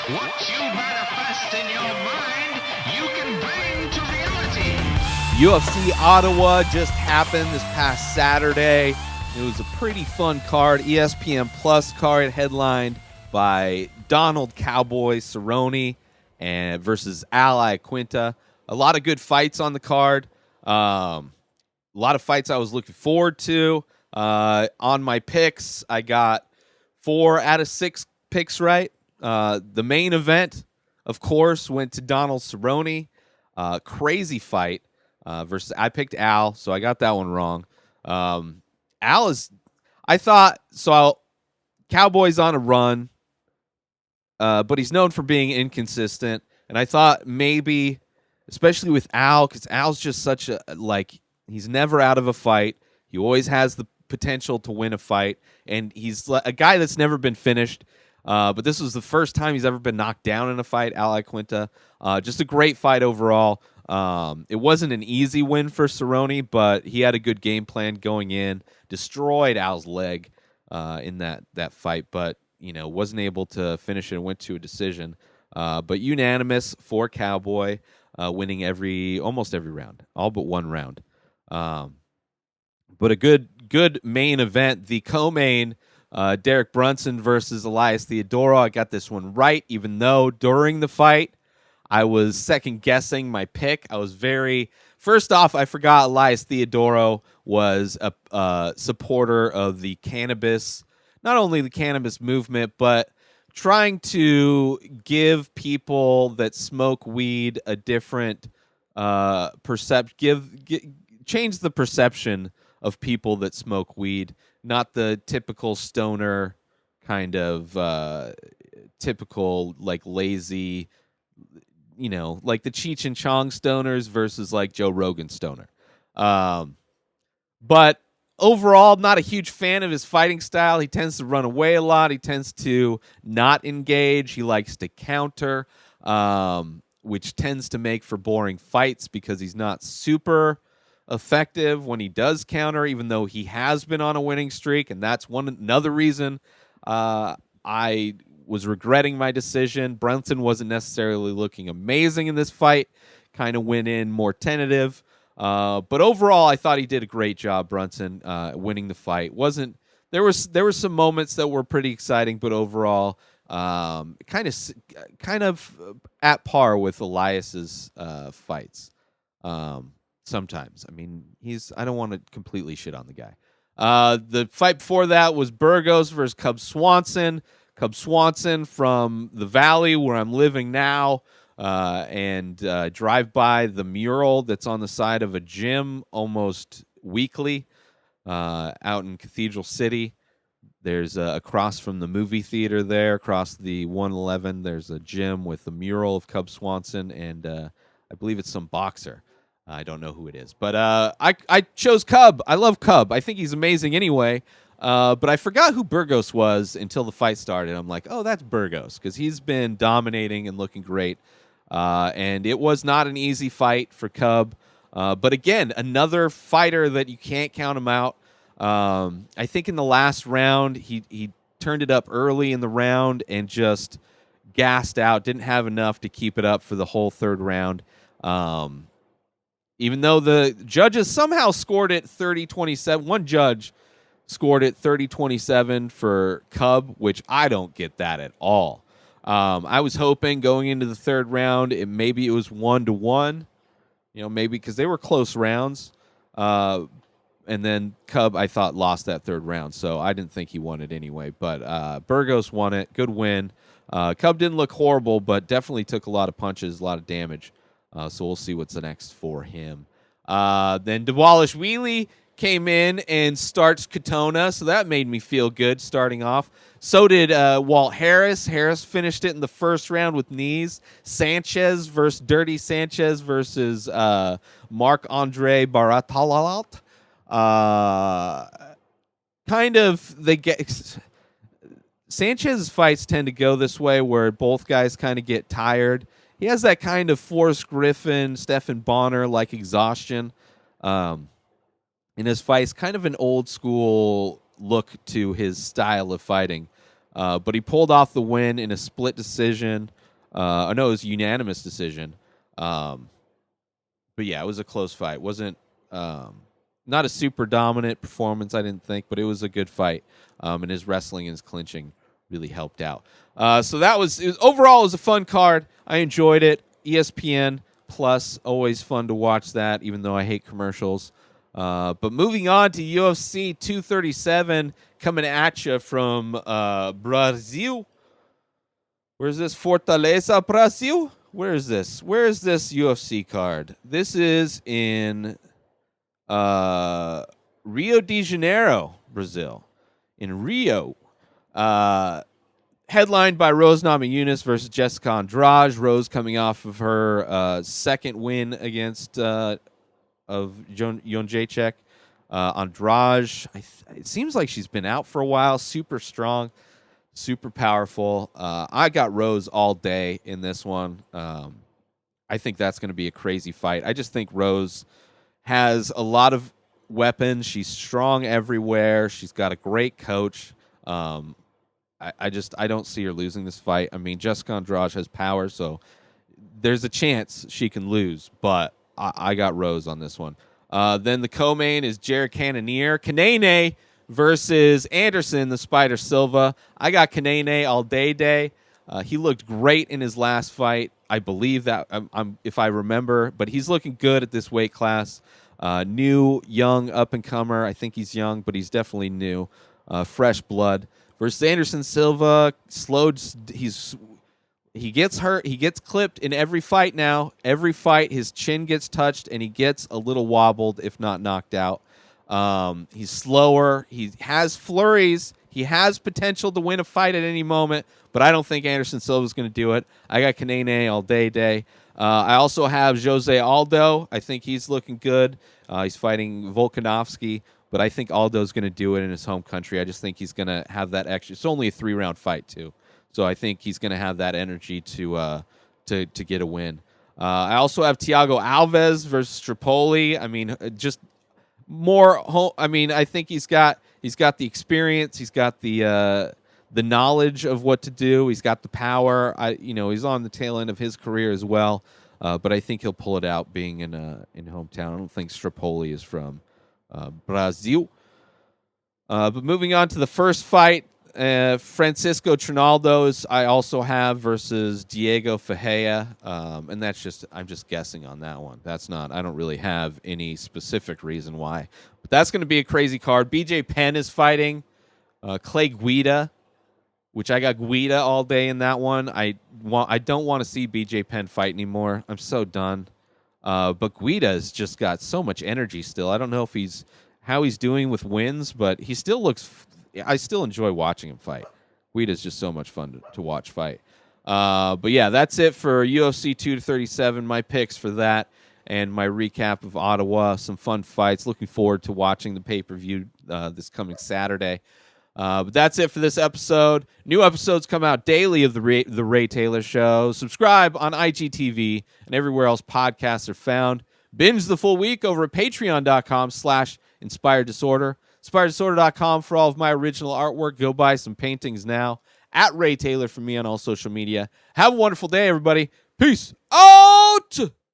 What you manifest in your mind, you can bring to reality. UFC Ottawa just happened this past Saturday. It was a pretty fun card. ESPN Plus card headlined by Donald Cowboy Cerrone and versus Iaquinta. A lot of good fights on the card. A lot of fights I was looking forward to. On my picks, I got 4 out of 6 picks right. The main event, of course, went to Donald Cerrone. Crazy fight versus I picked Al, so I got that one wrong. Al is, I thought, Cowboy's on a run, but he's known for being inconsistent. And I thought maybe, especially with Al, because Al's just such a, he's never out of a fight. He always has the potential to win a fight. And he's a guy that's never been finished. But this was the first time he's ever been knocked down in a fight, Al Iaquinta. Just a great fight overall. It wasn't an easy win for Cerrone, but he had a good game plan going in. Destroyed Al's leg in that fight, but wasn't able to finish it and went to a decision. But unanimous for Cowboy, winning almost every round, all but one round. But a good main event. The co-main, Derek Brunson versus Elias Theodorou. I got this one right, even though during the fight I was second-guessing my pick. First off, I forgot Elias Theodorou was a supporter of the cannabis, not only the cannabis movement, but trying to give people that smoke weed a different change the perception of people that smoke weed, not the typical stoner kind of typical lazy, like the Cheech and Chong stoners versus like Joe Rogan stoner. But overall, not a huge fan of his fighting style. He tends to run away a lot. He tends to not engage. He likes to counter, which tends to make for boring fights because he's not super effective when he does counter, even though he has been on a winning streak. And that's another reason I was regretting my decision. Brunson wasn't necessarily looking amazing in this fight. Kind of went in more tentative. But overall, I thought he did a great job, Brunson, winning the fight. There were some moments that were pretty exciting, but overall, kind of at par with Elias's fights. Sometimes, I mean, I don't want to completely shit on the guy. The fight before that was Burgos versus Cub Swanson. Cub Swanson from the Valley, where I'm living now, and drive by the mural that's on the side of a gym almost weekly out in Cathedral City. There's across from the movie theater there, across the 111, there's a gym with a mural of Cub Swanson, and I believe it's some boxer. I don't know who it is, but I chose Cub. I love Cub. I think he's amazing anyway. But I forgot who Burgos was until the fight started. I'm like, oh, that's Burgos, because he's been dominating and looking great. And it was not an easy fight for Cub. But again, another fighter that you can't count him out. I think in the last round, he turned it up early in the round and just gassed out. Didn't have enough to keep it up for the whole third round. Even though the judges somehow scored it 30-27. One judge scored it 30-27 for Cub, which I don't get that at all. I was hoping going into the third round, maybe it was 1-1, maybe because they were close rounds. And then Cub, I thought, lost that third round, so I didn't think he won it anyway. But Burgos won it. Good win. Cub didn't look horrible, but definitely took a lot of punches, a lot of damage. So we'll see what's the next for him. Then Dvalishvili came in and starts Katona, so that made me feel good starting off. So did Walt Harris. Harris finished it in the first round with knees. Dirty Sanchez versus Marc-Andre Baratalat. Sanchez's fights tend to go this way where both guys kind of get tired. He has that kind of Forrest Griffin, Stephan Bonner-like exhaustion in his fights. Kind of an old school look to his style of fighting. But he pulled off the win in a split decision. No, it was a unanimous decision. But yeah, it was a close fight. Wasn't not a super dominant performance, I didn't think, but it was a good fight. And his wrestling and his clinching really helped out. So overall, it was a fun card. I enjoyed it. ESPN Plus, always fun to watch that, even though I hate commercials. But moving on to UFC 237, coming at you from Brazil. Where's this? Fortaleza, Brazil? Where is this? Where is this UFC card? This is in Rio de Janeiro, Brazil. In Rio. Headlined by Rose Namajunas versus Jessica Andrade. Rose coming off of her second win against of Jędrzejczyk. Andrade, it seems like she's been out for a while. Super strong, super powerful. I got Rose all day in this one. I think that's going to be a crazy fight. I just think Rose has a lot of weapons. She's strong everywhere. She's got a great coach. I don't see her losing this fight. I mean, Jessica Andrade has power, so there's a chance she can lose, but I got Rose on this one. Then the co-main is Jared Cannonier versus Anderson, the Spider Silva. I got Cannonier all day. He looked great in his last fight. I believe that, if I remember, but he's looking good at this weight class. New, young, up-and-comer. I think he's young, but he's definitely new. Fresh blood. Versus Anderson Silva, he gets hurt. He gets clipped in every fight now. Every fight, his chin gets touched, and he gets a little wobbled, if not knocked out. He's slower. He has flurries. He has potential to win a fight at any moment, but I don't think Anderson Silva is going to do it. I got Cannonier all day. I also have Jose Aldo. I think he's looking good. He's fighting Volkanovski. But I think Aldo's going to do it in his home country. I just think he's going to have that extra. It's only a 3-round fight, too. So I think he's going to have that energy to get a win. I also have Thiago Alves versus Strapoli. I mean, just more. I mean, I think he's got the experience. He's got the knowledge of what to do. He's got the power. He's on the tail end of his career as well. But I think he'll pull it out being in hometown. I don't think Strapoli is from Brazil. But moving on to the first fight, Francisco Trinaldo I also have versus Diego Ferreira, and I'm just guessing on that one. I don't really have any specific reason why, but that's going to be a crazy card. BJ Penn is fighting Clay Guida, which I got Guida all day in that one. I don't want to see BJ Penn fight anymore. I'm so done. But Guida's just got so much energy still. I don't know if how he's doing with wins, but he still looks. I still enjoy watching him fight. Guida's just so much fun to watch fight. But yeah, that's it for UFC 237. My picks for that and my recap of Ottawa. Some fun fights. Looking forward to watching the pay-per-view this coming Saturday. But that's it for this episode. New episodes come out daily of the Ray Taylor Show. Subscribe on IGTV and everywhere else podcasts are found. Binge the full week over at patreon.com/inspireddisorder. InspiredDisorder.com for all of my original artwork. Go buy some paintings now. At Ray Taylor for me on all social media. Have a wonderful day, everybody. Peace out!